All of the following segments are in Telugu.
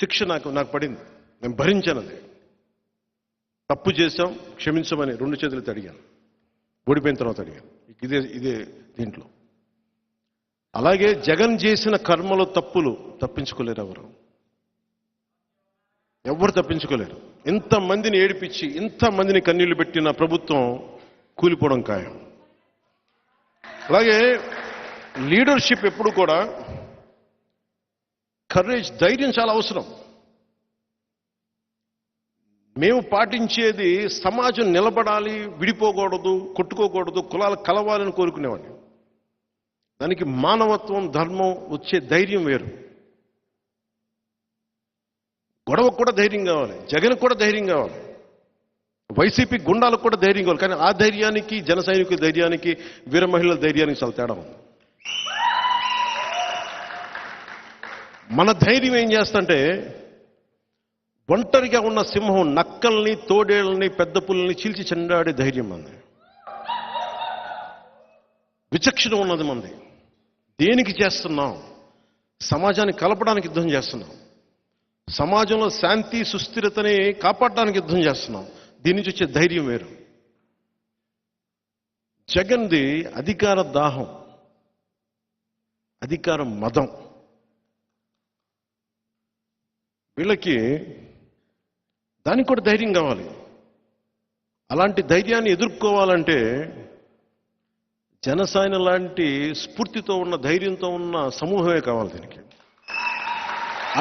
శిక్ష నాకు పడింది, నేను భరించాను. అది తప్పు చేశాం క్షమించమని 2 చేతులతో అడిగాను, ఓడిపోయిన తర్వాత అడిగాను. ఇదే దీంట్లో. అలాగే జగన్ చేసిన కర్మలో తప్పులు తప్పించుకోలేరు, ఎవరు తప్పించుకోలేరు. ఇంతమందిని ఏడిపించి ఇంతమందిని కన్నీళ్లు పెట్టిన ప్రభుత్వం కూలిపోవడం ఖాయం. అలాగే లీడర్షిప్ ఎప్పుడు కూడా కరేజ్, ధైర్యం చాలా అవసరం. మేము పాటించేది సమాజం నిలబడాలి, విడిపోకూడదు, కొట్టుకోకూడదు, కులాలు కలవాలని కోరుకునేవాడిని. దానికి మానవత్వం, ధర్మం వచ్చే ధైర్యం వేరు. గొడవకు కూడా ధైర్యం కావాలి, జగన్కు కూడా ధైర్యం కావాలి, వైసీపీ గుండాలకు కూడా ధైర్యం కావాలి. కానీ ఆ ధైర్యానికి, జన సైనికుల ధైర్యానికి, వీర మహిళల ధైర్యానికి చాలా తేడా ఉంది. మన ధైర్యం ఏం చేస్తుంటే, ఒంటరిగా ఉన్న సింహం నక్కల్ని, తోడేళ్ళని, పెద్ద పుల్లని చీల్చి చెండాడే ధైర్యం మంది. విచక్షణ ఉన్నది మంది. దేనికి చేస్తున్నాం? సమాజాన్ని కలపడానికి యుద్ధం చేస్తున్నాం, సమాజంలో శాంతి సుస్థిరతని కాపాడడానికి యుద్ధం చేస్తున్నాం. దీని నుంచి వచ్చే ధైర్యం వేరు. జగన్ది అధికార దాహం, అధికార మదం. వీళ్ళకి దానికి కూడా ధైర్యం కావాలి. అలాంటి ధైర్యాన్ని ఎదుర్కోవాలంటే జనసేన లాంటి స్ఫూర్తితో ఉన్న, ధైర్యంతో ఉన్న సమూహమే కావాలి. దీనికి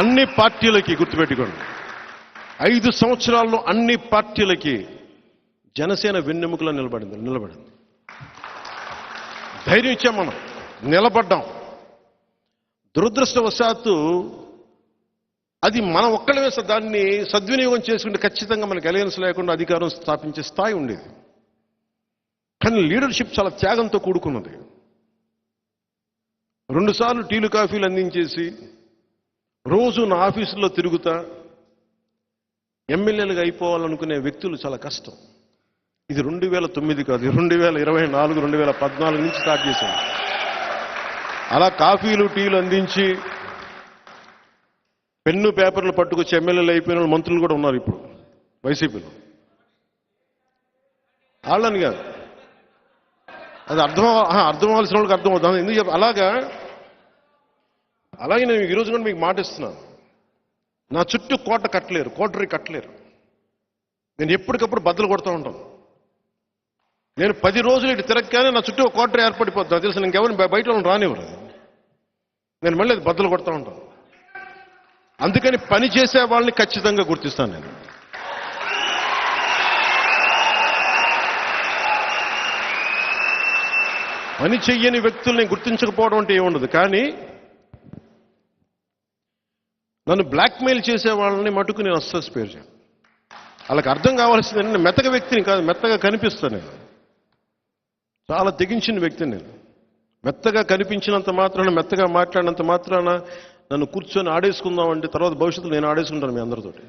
అన్ని పార్టీలకి గుర్తుపెట్టుకోండి, 5 సంవత్సరాల్లో అన్ని పార్టీలకి జనసేన వెన్నెముకలో నిలబడింది. ధైర్యం ఇచ్చాం, మనం నిలబడ్డాం. దురదృష్టవశాత్తు అది మనం ఒక్కళ్ళమే దాన్ని సద్వినియోగం చేసుకుంటే ఖచ్చితంగా మనకి అలయన్స్ లేకుండా అధికారం స్థాపించే స్థాయి ఉండేది. కానీ లీడర్షిప్ చాలా త్యాగంతో కూడుకున్నది. 2 సార్లు టీలు కాఫీలు అందించేసి రోజు నా ఆఫీసులో తిరుగుతా ఎమ్మెల్యేలుగా అయిపోవాలనుకునే వ్యక్తులు చాలా కష్టం. ఇది 2009 కాదు, 2024, 2014 నుంచి స్టార్ట్ చేశాను. అలా కాఫీలు టీలు అందించి పెన్ను పేపర్లు పట్టుకొచ్చి ఎమ్మెల్యేలు అయిపోయిన మంత్రులు కూడా ఉన్నారు ఇప్పుడు వైసీపీలో. వాళ్ళని కాదు, అది అర్థం అవ్వాల్సిన వాళ్ళకి అర్థం అవుతుంది. ఎందుకు చెప్ప అలాగే నేను ఈరోజు కూడా మీకు మాట ఇస్తున్నాను. నా చుట్టూ కోటరీ కట్టలేరు. నేను ఎప్పటికప్పుడు బద్దలు కొడుతూ ఉంటాను. నేను 10 రోజులు ఇటు తిరగగానే నా చుట్టూ కోటరీ ఏర్పడిపోతుంది. తెలుసు, ఇంకెవరిని బయట వాళ్ళని రానివ్వరు. నేను మళ్ళీ అది బద్దలు కొడుతూ ఉంటాను. అందుకని పని చేసే వాళ్ళని ఖచ్చితంగా గుర్తిస్తాను నేను. పని చెయ్యని వ్యక్తుల్ని గుర్తించకపోవడం అంటే ఏముండదు. కానీ నన్ను బ్లాక్మెయిల్ చేసే వాళ్ళని మటుకు నేను అస్సలు స్పేర్ చేయను. వాళ్ళకి అర్థం కావాల్సింది, నేను మెత్తగా వ్యక్తిని కాదు, మెత్తగా కనిపిస్తాను. నేను చాలా తెగించిన వ్యక్తిని. నేను మెత్తగా కనిపించినంత మాత్రాన, మెత్తగా మాట్లాడినంత మాత్రాన నన్ను కూర్చొని ఆడేసుకుందామంటే తర్వాత భవిష్యత్తులో నేను ఆడేసుకుంటాను మీ అందరితోటి.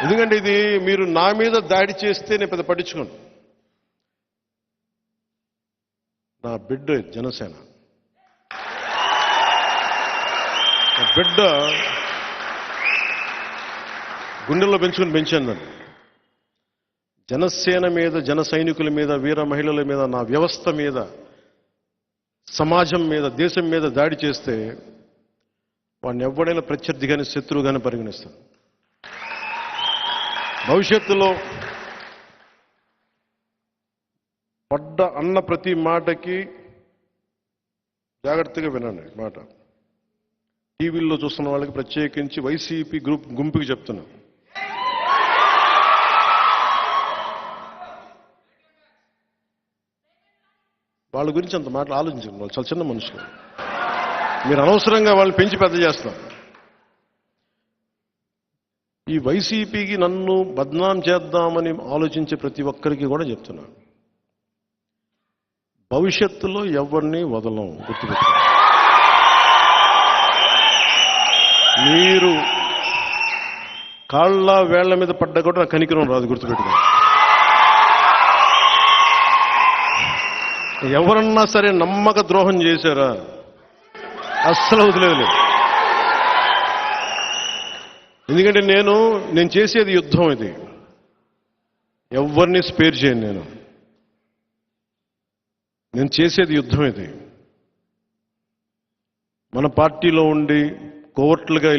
ఎందుకంటే ఇది మీరు నా మీద దాడి చేస్తే నేను పెద్ద పట్టించుకోను. నా బిడ్డ జనసేన, నా బిడ్డ గుండెల్లో పెంచాను నన్ను. జనసేన మీద, జన సైనికుల మీద, వీర మహిళల మీద, నా వ్యవస్థ మీద, సమాజం మీద, దేశం మీద దాడి చేస్తే వాడిని ఎవడైనా ప్రత్యర్థిగాని, శత్రువుగాని పరిగణిస్తాను. భవిష్యత్తులో అన్న ప్రతి మాటకి జాగ్రత్తగా వినండి. మాట టీవీల్లో చూస్తున్న వాళ్ళకి, ప్రత్యేకించి వైసీపీ గుంపుకి చెప్తున్నా, వాళ్ళ గురించి అంత మాటలు ఆలోచించండి. వాళ్ళు చాలా చిన్న మనుషులు. మీరు అనవసరంగా వాళ్ళని పెంచి పెద్ద చేస్తారు. ఈ వైసీపీకి నన్ను బద్నాం చేద్దామని ఆలోచించే ప్రతి ఒక్కరికి కూడా చెప్తున్నాను, భవిష్యత్తులో ఎవరిని వదలం. గుర్తుపెట్టుకోండి. మీరు కాళ్ళ వేళ్ల మీద పడ్డా కూడా నాకు కనికరం రాదు. గుర్తుపెట్టుకోండి. ఎవరన్నా సరే నమ్మక ద్రోహం చేశారా అస్సలు వదిలేదు. ఎందుకంటే నేను చేసేది యుద్ధం. ఇది ఎవరిని స్పేర్ చేయను. నేను చేసేది యుద్ధం. ఇది మన పార్టీలో ఉండి కోవట్లుగా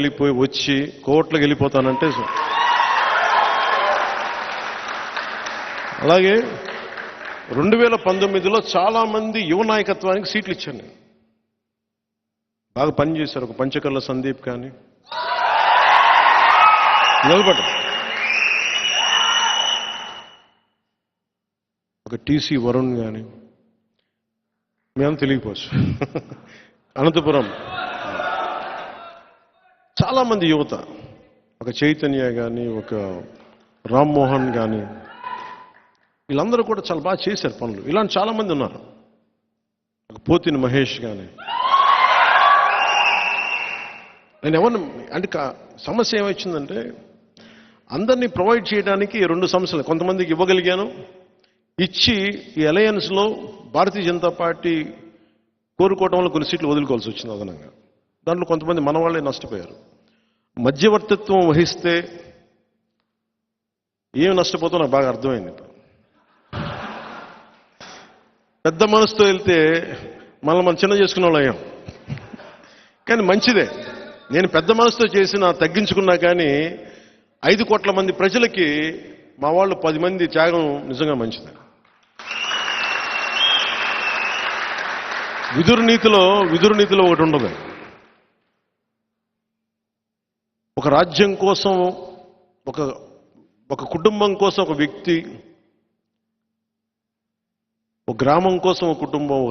వెళ్ళిపోతానంటే అలాగే 2019లో చాలా మంది యువ నాయకత్వానికి సీట్లు ఇచ్చాను నేను. బాగా పనిచేశారు. ఒక పంచకర్ల సందీప్ కానీ నిలబడ్డ, ఒక టీసీ వరుణ్ కానీ, మేము తెలియపోవచ్చు. అనంతపురం చాలా మంది యువత, ఒక చైతన్య కానీ, ఒక రామ్మోహన్ కానీ, వీళ్ళందరూ కూడా చాలా బాగా చేశారు పనులు. ఇలాంటి చాలా మంది ఉన్నారు. ఒక పోతిని మహేష్ కానీ. నేను ఎవరిని అంటే సమస్య ఏమొచ్చిందంటే అందరినీ ప్రొవైడ్ చేయడానికి 2 సమస్యలు. కొంతమందికి ఇవ్వగలిగాను, ఇచ్చి ఈ అలయన్స్లో భారతీయ జనతా పార్టీ కోరుకోవడం వల్ల కొన్ని సీట్లు వదులుకోవాల్సి వచ్చింది అదనంగా. దాంట్లో కొంతమంది మన వాళ్ళే నష్టపోయారు. మధ్యవర్తిత్వం వహిస్తే ఏం నష్టపోతామో నాకు బాగా అర్థమైంది. పెద్ద మనసుతో వెళ్తే మనం చిన్న చేసుకున్న వాళ్ళు అయ్యాం. కానీ మంచిదే. నేను పెద్ద మనసుతో తగ్గించుకున్నా కానీ 5 కోట్ల మంది ప్రజలకి మా వాళ్ళు 10 మంది త్యాగం నిజంగా మంచిదే. విదురు నీతిలో ఒకటి ఉండదు. ఒక రాజ్యం కోసం, ఒక కుటుంబం కోసం ఒక వ్యక్తి, ఒక గ్రామం కోసం ఒక కుటుంబం,